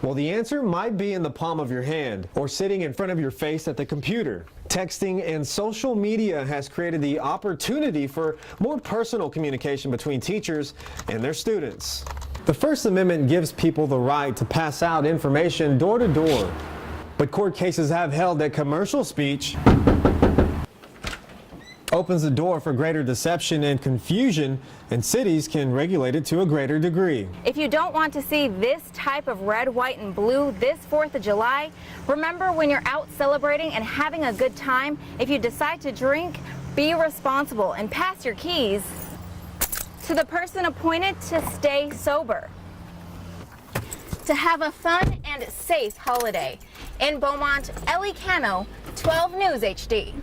Well, the answer might be in the palm of your hand or sitting in front of your face at the computer. Texting and social media has created the opportunity for more personal communication between teachers and their students. The First Amendment gives people the right to pass out information door to door, but court cases have held that commercial speech opens the door for greater deception and confusion, and cities can regulate it to a greater degree. If you don't want to see this type of red, white, and blue this 4th of July, remember when you're out celebrating and having a good time, if you decide to drink, be responsible and pass your keys to the person appointed to stay sober. To have a fun and safe holiday. In Beaumont, Ellie Cano, 12 News HD.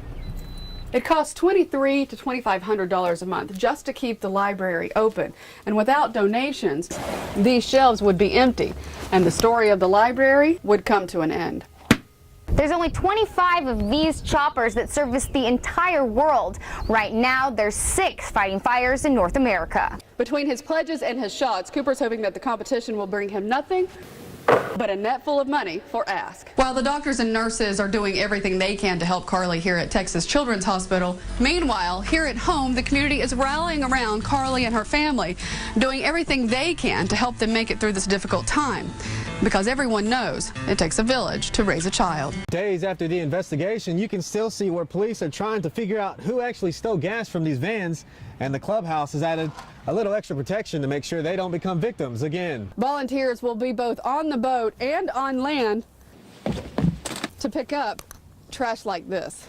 It costs $2,300 to $2,500 a month just to keep the library open. And without donations, these shelves would be empty, and the story of the library would come to an end. There's only 25 of these choppers that service the entire world. Right now, there's 6 fighting fires in North America. Between his pledges and his shots, Cooper's hoping that the competition will bring him nothing but a net full of money for ask. While the doctors and nurses are doing everything they can to help Carly here at Texas Children's Hospital, meanwhile, here at home, the community is rallying around Carly and her family, doing everything they can to help them make it through this difficult time. Because everyone knows it takes a village to raise a child. Days after the investigation, you can still see where police are trying to figure out who actually stole gas from these vans, and the clubhouse has added a little extra protection to make sure they don't become victims again. Volunteers will be both on the boat and on land to pick up trash like this.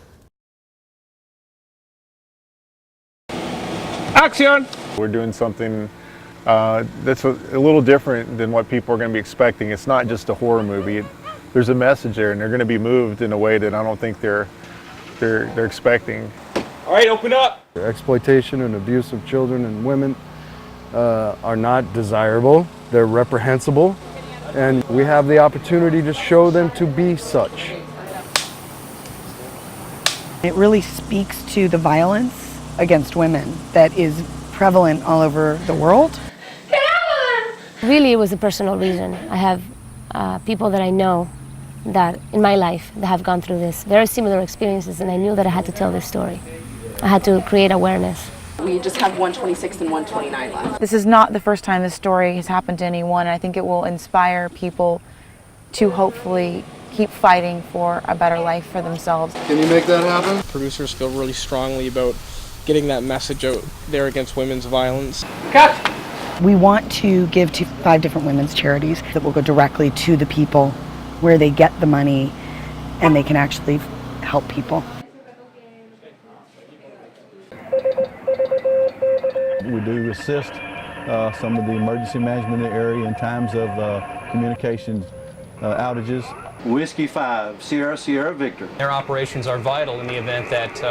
Action! We're doing something that's a little different than what people are going to be expecting. It's not just a horror movie. There's a message there, and they're going to be moved in a way that I don't think they're expecting. All right, open up. Exploitation and abuse of children and women are not desirable. They're reprehensible, and we have the opportunity to show them to be such. It really speaks to the violence against women that is prevalent all over the world. Really, it was a personal reason. I have people that I know that in my life that have gone through this, very similar experiences, and I knew that I had to tell this story. I had to create awareness. We just have 126 and 129 left. This is not the first time this story has happened to anyone. I think it will inspire people to hopefully keep fighting for a better life for themselves. Can you make that happen? Producers feel really strongly about getting that message out there against women's violence. Cut! We want to give to 5 different women's charities that will go directly to the people where they get the money and they can actually help people. We do assist some of the emergency management in the area in times of communications outages. Whiskey 5, Sierra Sierra Victor. Their operations are vital in the event that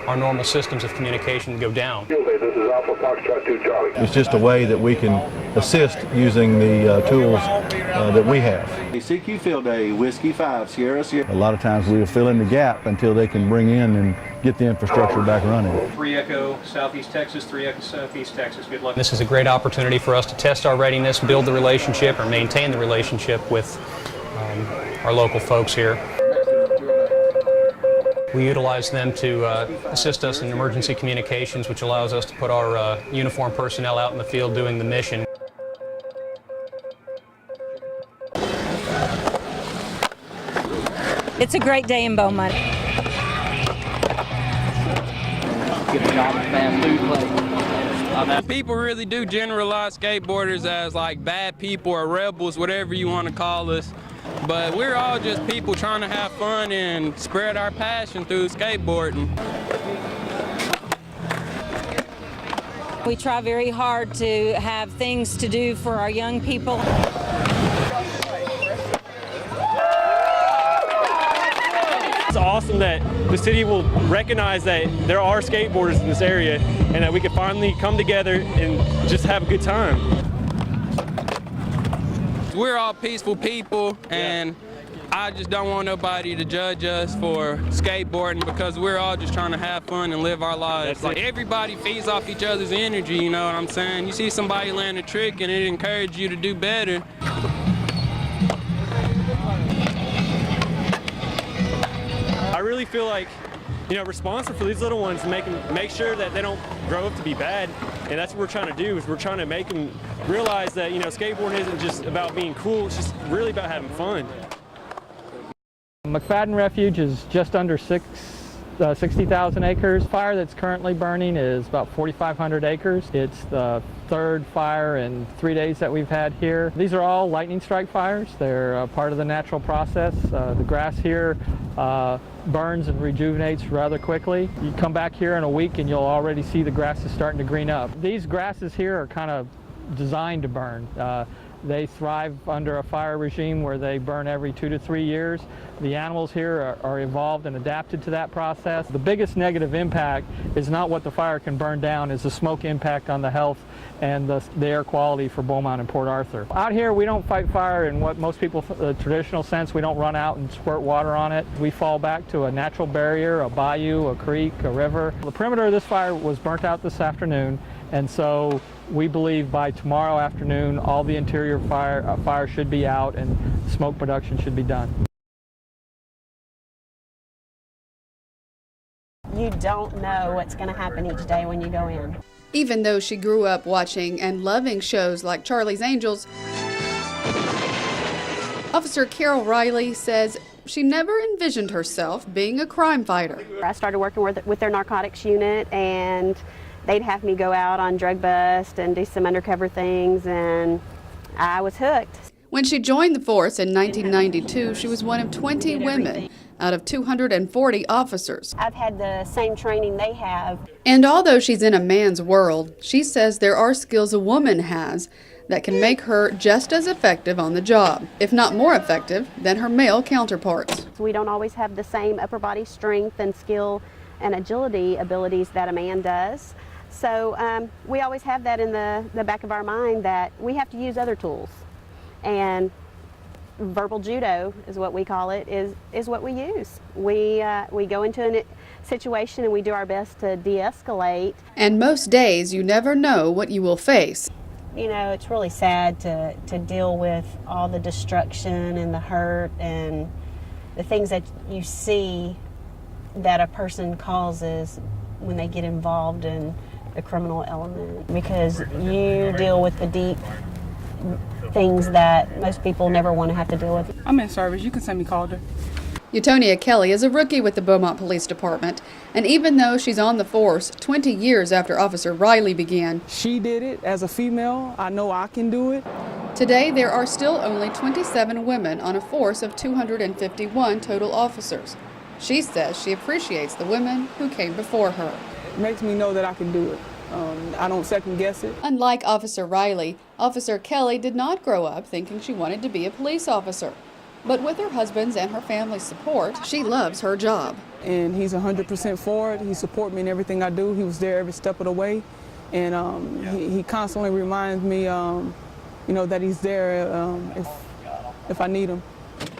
our normal systems of communication go down. This is Alpha Foxtrot 2 Charlie. It's just a way that we can assist using the tools that we have. CQ Field Day, Whiskey 5, Sierra Sierra. A lot of times we'll fill in the gap until they can bring in and get the infrastructure back running. 3 Echo Southeast Texas, 3 Echo Southeast Texas. Good luck. This is a great opportunity for us to test our readiness, build the relationship, or maintain the relationship with our local folks here. We utilize them to assist us in emergency communications, which allows us to put our uniformed personnel out in the field doing the mission. It's a great day in Beaumont. People really do generalize skateboarders as like bad people or rebels, whatever you want to call us. But we're all just people trying to have fun and spread our passion through skateboarding. We try very hard to have things to do for our young people. It's awesome that the city will recognize that there are skateboarders in this area and that we can finally come together and just have a good time. We're all peaceful people, and I just don't want nobody to judge us for skateboarding because we're all just trying to have fun and live our lives. Like, everybody feeds off each other's energy, you know what I'm saying? You see somebody land a trick and it encourages you to do better. really feel like, you know, responsible for these little ones and make sure that they don't grow up to be bad. And that's what we're trying to do, is we're trying to make them realize that, you know, skateboarding isn't just about being cool, it's just really about having fun. McFadden Refuge is just under 60,000 acres. Fire that's currently burning is about 4,500 acres. It's the third fire in 3 days that we've had here. These are all lightning strike fires. They're part of the natural process. The grass here burns and rejuvenates rather quickly. You come back here in a week and you'll already see the grass is starting to green up. These grasses here are kind of designed to burn. They thrive under a fire regime where they burn every 2 to 3 years. The animals here are evolved and adapted to that process. The biggest negative impact is not what the fire can burn down, is the smoke impact on the health and the air quality for Beaumont and Port Arthur. Out here we don't fight fire in what most people, the traditional sense. We don't run out and squirt water on it. We fall back to a natural barrier, a bayou, a creek, a river. The perimeter of this fire was burnt out this afternoon, and so we believe by tomorrow afternoon all the interior fire should be out and smoke production should be done. You don't know what's going to happen each day when you go in. Even though she grew up watching and loving shows like Charlie's Angels, Officer Carol Riley says she never envisioned herself being a crime fighter. I started working with their narcotics unit, and they'd have me go out on drug bust and do some undercover things, and I was hooked. When she joined the force in 1992, she was one of 20 women out of 240 officers. I've had the same training they have. And although she's in a man's world, she says there are skills a woman has that can make her just as effective on the job, if not more effective than her male counterparts. We don't always have the same upper body strength and skill and agility abilities that a man does. So we always have that in the back of our mind, that we have to use other tools. And verbal judo is what we call it, is what we use. We go into a situation and we do our best to de-escalate. And most days you never know what you will face. You know, it's really sad to deal with all the destruction and the hurt and the things that you see that a person causes when they get involved in the criminal element, because you deal with the deep things that most people never want to have to deal with. I'm in service. You can send me Calder. Utonia Kelly is a rookie with the Beaumont Police Department, and even though she's on the force 20 years after Officer Riley began, she did it as a female. I know I can do it. Today there are still only 27 women on a force of 251 total officers. She says she appreciates the women who came before her. It makes me know that I can do it. I don't second guess it. Unlike Officer Riley, Officer Kelly did not grow up thinking she wanted to be a police officer. But with her husband's and her family's support, she loves her job. And he's 100% for it. He supports me in everything I do. He was there every step of the way. And he constantly reminds me, you know, that he's there if I need him.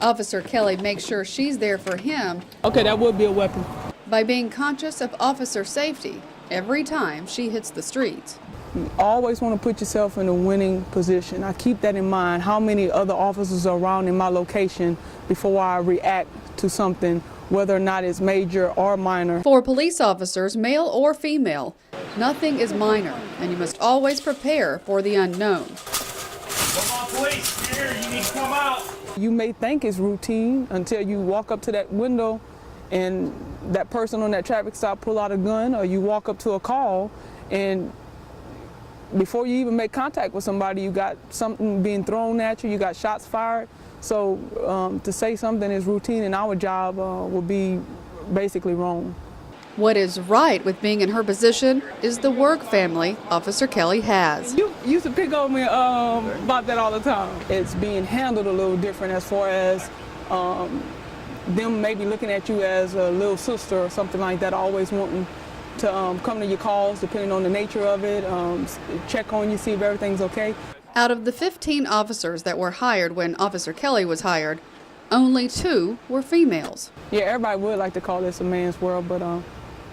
Officer Kelly makes sure she's there for him. Okay, that would be a weapon. By being conscious of officer safety every time she hits the streets. You always want to put yourself in a winning position. I keep that in mind, how many other officers are around in my location before I react to something, whether or not it's major or minor. For police officers, male or female, nothing is minor, and you must always prepare for the unknown. Come on, police, here, you need to come out. You may think it's routine until you walk up to that window and that person on that traffic stop pull out a gun, or you walk up to a call and before you even make contact with somebody, you got something being thrown at you, you got shots fired. So to say something is routine in our job would be basically wrong. What is right with being in her position is the work family Officer Kelly has. You used to pick on me about that all the time. It's being handled a little different as far as them maybe looking at you as a little sister or something like that, always wanting to come to your calls depending on the nature of it, check on you, see if everything's okay. Out of the 15 officers that were hired when Officer Kelly was hired, only 2 were females. Yeah, everybody would like to call this a man's world, but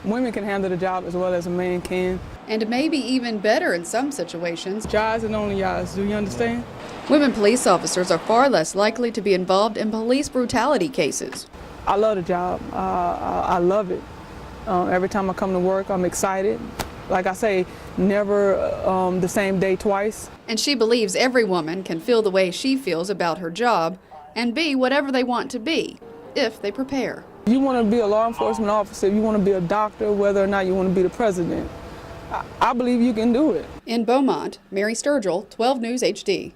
women can handle the job as well as a man can. And maybe even better in some situations. Guys and only guys, do you understand? Women police officers are far less likely to be involved in police brutality cases. I love the job. I love it. Every time I come to work, I'm excited. Like I say, never the same day twice. And she believes every woman can feel the way she feels about her job and be whatever they want to be, if they prepare. You want to be a law enforcement officer, you want to be a doctor, whether or not you want to be the president. I believe you can do it. In Beaumont, Mary Sturgill, 12 News HD.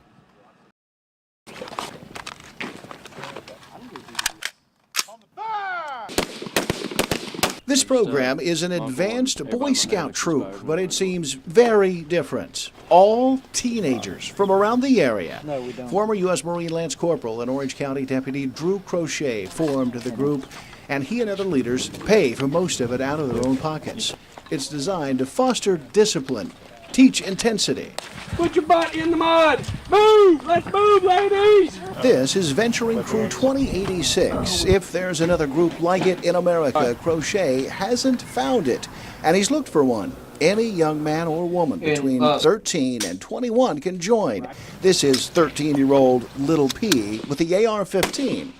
This program is an advanced Boy Scout troop, but it seems very different. All teenagers from around the area. Former U.S. Marine Lance Corporal and Orange County Deputy Drew Crochet formed the group, and he and other leaders pay for most of it out of their own pockets. It's designed to foster discipline, teach intensity. Put your butt in the mud. Move! Let's move, ladies! This is Venturing Crew 2086. If there's another group like it in America, Crochet hasn't found it, and he's looked for one. Any young man or woman between 13 and 21 can join. This is 13-year-old Little P with the AR-15.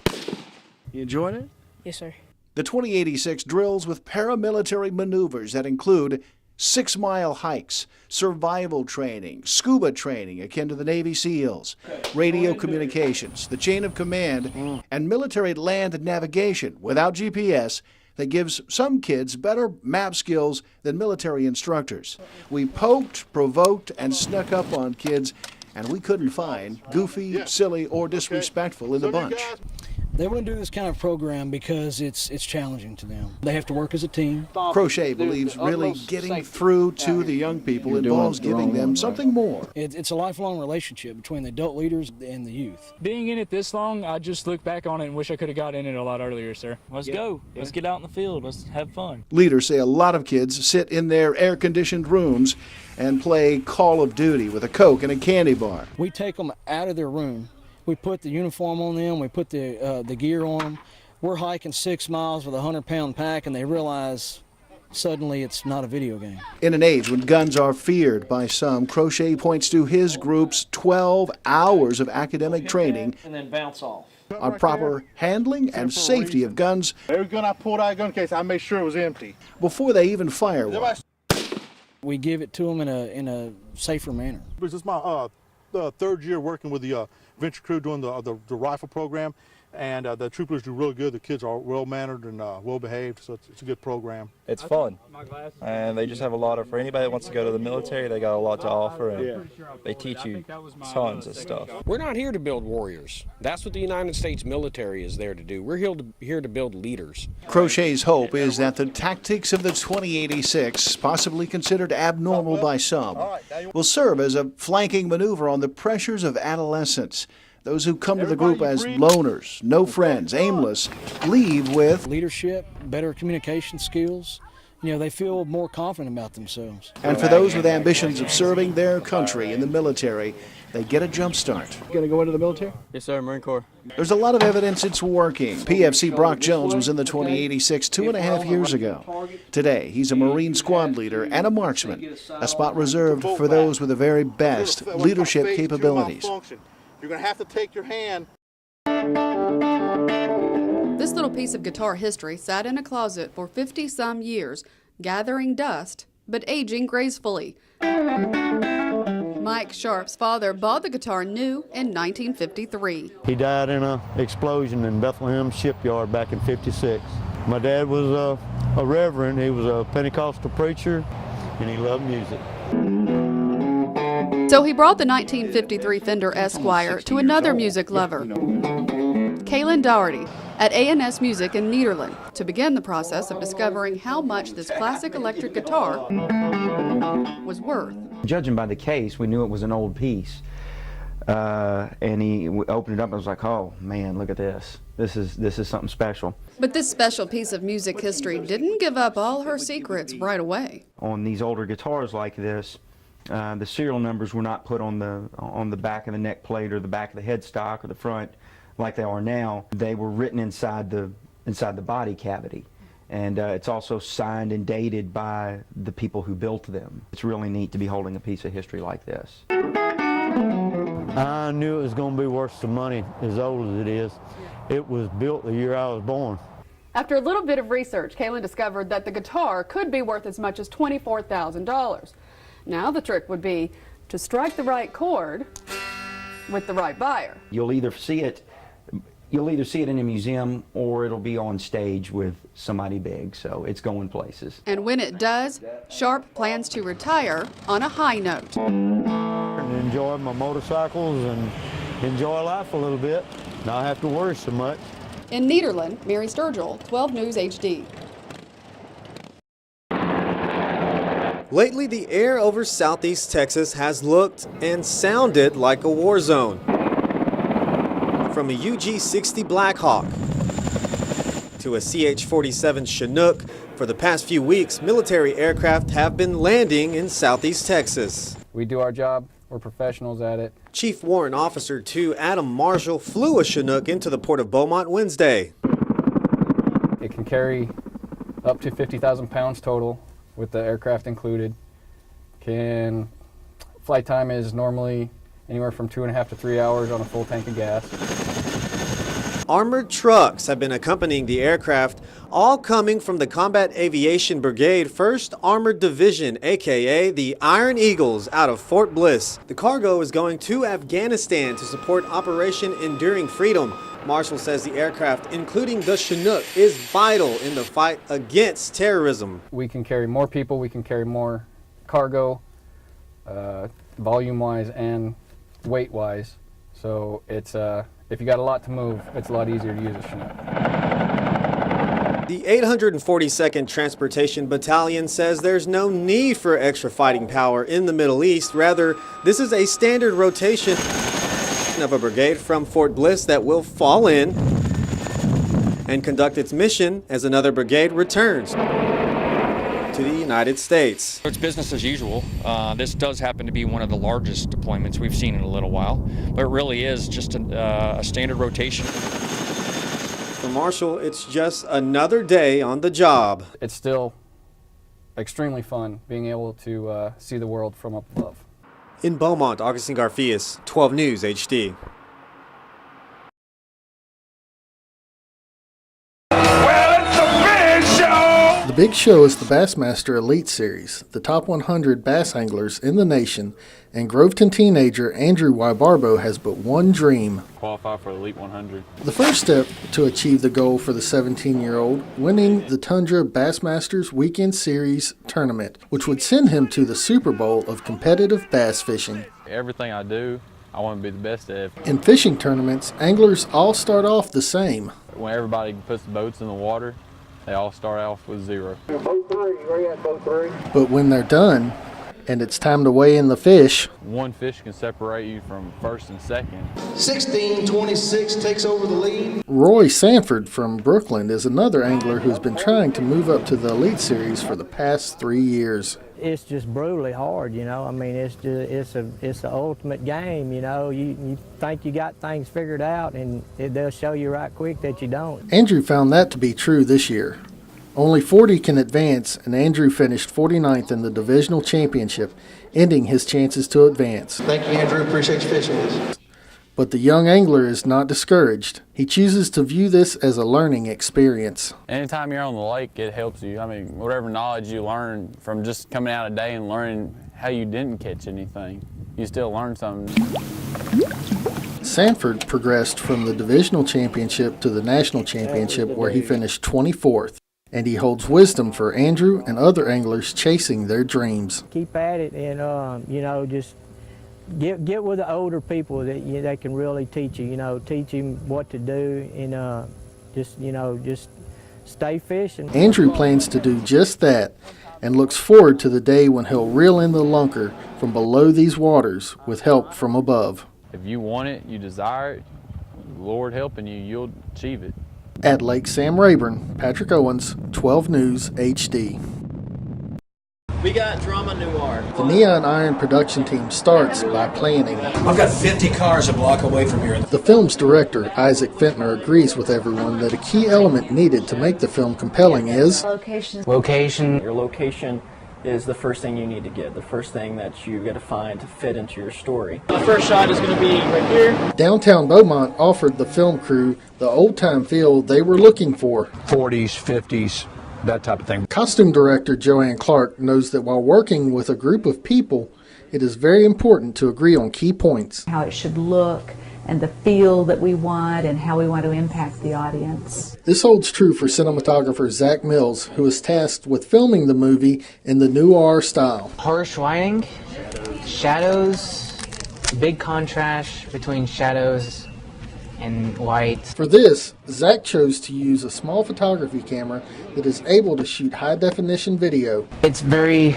You enjoying it? Yes, sir. The 2086 drills with paramilitary maneuvers that include 6-mile hikes, survival training, scuba training akin to the Navy SEALs, radio communications, the chain of command, and military land navigation without GPS that gives some kids better map skills than military instructors. We poked, provoked, and snuck up on kids, and we couldn't find goofy, silly, or disrespectful in the bunch. They want to do this kind of program because it's challenging to them. They have to work as a team. Crochet believes really getting through to the young people involves giving them something more. It's a lifelong relationship between the adult leaders and the youth. Being in it this long, I just look back on it and wish I could have got in it a lot earlier, sir. Let's go. Let's get out in the field. Let's have fun. Leaders say a lot of kids sit in their air-conditioned rooms and play Call of Duty with a Coke and a candy bar. We take them out of their room. We put the uniform on them, we put the gear on them. We're hiking 6 miles with a 100-pound pack, and they realize suddenly it's not a video game. In an age when guns are feared by some, Crochet points to his group's 12 hours of academic training And then bounce off. on proper handling and safety of guns. Every gun I pulled out of the gun case, I made sure it was empty. Before they even fire one. We give it to them in a safer manner. This is my third year working with the Venture Crew doing the rifle program, and the troopers do really good. The kids are well-mannered and well-behaved, so it's a good program. It's fun, and they just have a lot of, for anybody that wants to go to the military, they got a lot to offer, and they teach you tons of stuff. We're not here to build warriors. That's what the United States military is there to do. We're here to build leaders. Crochet's hope is that the tactics of the 2086, possibly considered abnormal by some, will serve as a flanking maneuver on the pressures of adolescence. Those who come to the group as loners, no friends, aimless, leave with leadership, better communication skills. You know, they feel more confident about themselves. And for those with ambitions of serving their country in the military, they get a jump start. You going to go into the military? Yes, sir, Marine Corps. There's a lot of evidence it's working. PFC Brock Jones was in the 2086 2.5 years ago. Today, he's a Marine squad leader and a marksman, a spot reserved for those with the very best leadership capabilities. You're going to have to take your hand. This little piece of guitar history sat in a closet for 50-some years, gathering dust, but aging gracefully. Mike Sharp's father bought the guitar new in 1953. He died in an explosion in Bethlehem shipyard back in '56. My dad was a reverend. He was a Pentecostal preacher, and he loved music. So he brought the 1953 Fender Esquire to another music lover, Kaylin Dougherty, at A&S Music in Nederland, to begin the process of discovering how much this classic electric guitar was worth. Judging by the case, we knew it was an old piece. And he opened it up and was like, oh man, look at this. This is something special. But this special piece of music history didn't give up all her secrets right away. On these older guitars like this, the serial numbers were not put on the back of the neck plate or the back of the headstock or the front like they are now. They were written inside the body cavity, and it's also signed and dated by the people who built them. It's really neat to be holding a piece of history like this. I knew it was going to be worth some money, as old as it is. It was built the year I was born. After a little bit of research, Kaylin discovered that the guitar could be worth as much as $24,000. Now the trick would be to strike the right chord with the right buyer. You'll either see it in a museum or it'll be on stage with somebody big, so it's going places. And when it does, Sharp plans to retire on a high note. And enjoy my motorcycles and enjoy life a little bit, not have to worry so much. In Nederland, Mary Sturgill, 12 News HD. Lately, the air over southeast Texas has looked and sounded like a war zone. From a UG-60 Blackhawk to a CH-47 Chinook, for the past few weeks, military aircraft have been landing in southeast Texas. We do our job. We're professionals at it. Chief Warrant Officer 2 Adam Marshall flew a Chinook into the port of Beaumont Wednesday. It can carry up to 50,000 pounds total with the aircraft included. Flight time is normally anywhere from 2.5 to 3 hours on a full tank of gas. Armored trucks have been accompanying the aircraft, all coming from the Combat Aviation Brigade 1st Armored Division, aka the Iron Eagles, out of Fort Bliss. The cargo is going to Afghanistan to support Operation Enduring Freedom. Marshall says the aircraft, including the Chinook, is vital in the fight against terrorism. We can carry more people, we can carry more cargo, volume-wise and weight-wise. So it's if you got a lot to move, it's a lot easier to use a Chinook. The 842nd Transportation Battalion says there's no need for extra fighting power in the Middle East. Rather, this is a standard rotation of a brigade from Fort Bliss that will fall in and conduct its mission as another brigade returns to the United States. It's business as usual. This does happen to be one of the largest deployments we've seen in a little while, but it really is just a standard rotation. For Marshall, it's just another day on the job. It's still extremely fun being able to see the world from up above. In Beaumont, Augustine Garfias, 12 News HD. The big show is the Bassmaster Elite Series, the top 100 bass anglers in the nation, and Groveton teenager Andrew Barbo has but one dream. Qualify for Elite 100. The first step to achieve the goal for the 17-year-old, winning the Tundra Bassmasters Weekend Series tournament, which would send him to the Super Bowl of competitive bass fishing. Everything I do, I want to be the best at it. In fishing tournaments, anglers all start off the same. When everybody puts the boats in the water, they all start off with 0. Boat 3, where you at, boat 3? But when they're done, and it's time to weigh in the fish, one fish can separate you from first and second. 16-26 takes over the lead. Roy Sanford from Brooklyn is another angler who's been trying to move up to the Elite Series for the past 3 years. It's just brutally hard, you know. I mean, it's the ultimate game, you know. You think you got things figured out, and they'll show you right quick that you don't. Andrew found that to be true this year. Only 40 can advance, and Andrew finished 49th in the divisional championship, ending his chances to advance. Thank you, Andrew. Appreciate you fishing this. But the young angler is not discouraged. He chooses to view this as a learning experience. Anytime you're on the lake, it helps you. I mean, whatever knowledge you learn from just coming out a day and learning how you didn't catch anything, you still learn something. Sanford progressed from the divisional championship to the national championship, where he finished 24th. And he holds wisdom for Andrew and other anglers chasing their dreams. Keep at it, and you know, just get with the older people that can really teach you. You know, teach him what to do, and just stay fishing. Andrew plans to do just that, and looks forward to the day when he'll reel in the lunker from below these waters with help from above. If you want it, you desire it, Lord helping you, you'll achieve it. At Lake Sam Rayburn, Patrick Owens, 12 News HD. We got Drama Noir. The Neon Iron production team starts by planning. I've got 50 cars a block away from here. The film's director, Isaac Fentner, agrees with everyone that a key element needed to make the film compelling is location. Your location is the first thing you need to get, the first thing that you got to find to fit into your story. The first shot is going to be right here. Downtown Beaumont offered the film crew the old-time feel they were looking for. 40s, 50s, that type of thing. Costume director Joanne Clark knows that while working with a group of people, it is very important to agree on key points. How it should look and the feel that we want and how we want to impact the audience. This holds true for cinematographer Zach Mills, who is tasked with filming the movie in the noir style. Harsh lighting, shadows, big contrast between shadows and light. For this, Zach chose to use a small photography camera that is able to shoot high-definition video. It's very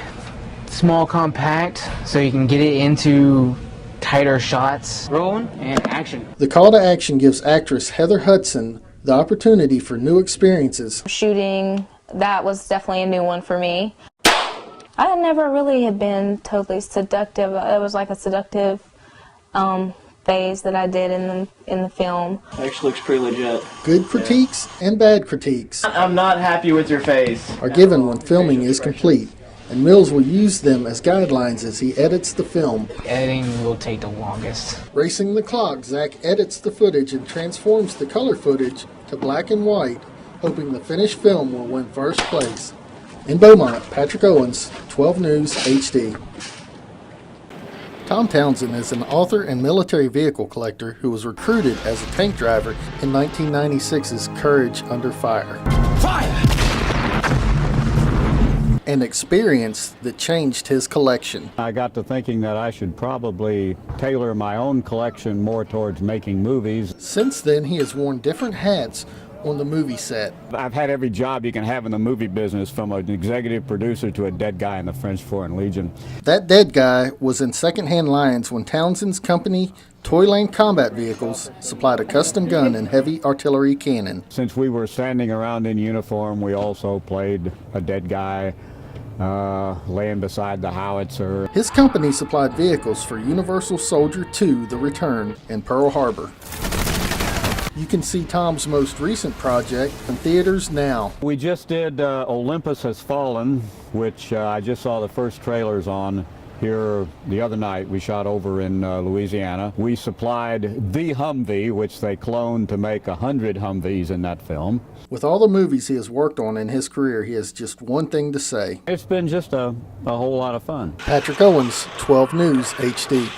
small, compact, so you can get it into tighter shots. Rolling and action. The call to action gives actress Heather Hudson the opportunity for new experiences. Shooting, that was definitely a new one for me. I never really had been totally seductive. It was like a seductive phase that I did in the film. Actually looks pretty legit. Good critiques and bad critiques I'm not happy with your face. are given when filming is complete, and Mills will use them as guidelines as he edits the film. Editing will take the longest. Racing the clock, Zach edits the footage and transforms the color footage to black and white, hoping the finished film will win first place. In Beaumont, Patrick Owens, 12 News HD. Tom Townsend is an author and military vehicle collector who was recruited as a tank driver in 1996's Courage Under Fire. An experience that changed his collection. I got to thinking that I should probably tailor my own collection more towards making movies. Since then, he has worn different hats on the movie set. I've had every job you can have in the movie business, from an executive producer to a dead guy in the French Foreign Legion. That dead guy was in secondhand lines when Townsend's company, Toyland Combat Vehicles, supplied a custom gun and heavy artillery cannon. Since we were standing around in uniform, we also played a dead guy laying beside the howitzer. His company supplied vehicles for Universal Soldier 2: The Return in Pearl Harbor. You can see Tom's most recent project in theaters now. We just did Olympus Has Fallen, which I just saw the first trailers on here the other night. We shot over in Louisiana. We supplied the Humvee, which they cloned to make 100 Humvees in that film. With all the movies he has worked on in his career, he has just one thing to say. It's been just a whole lot of fun. Patrick Owens, 12 News HD.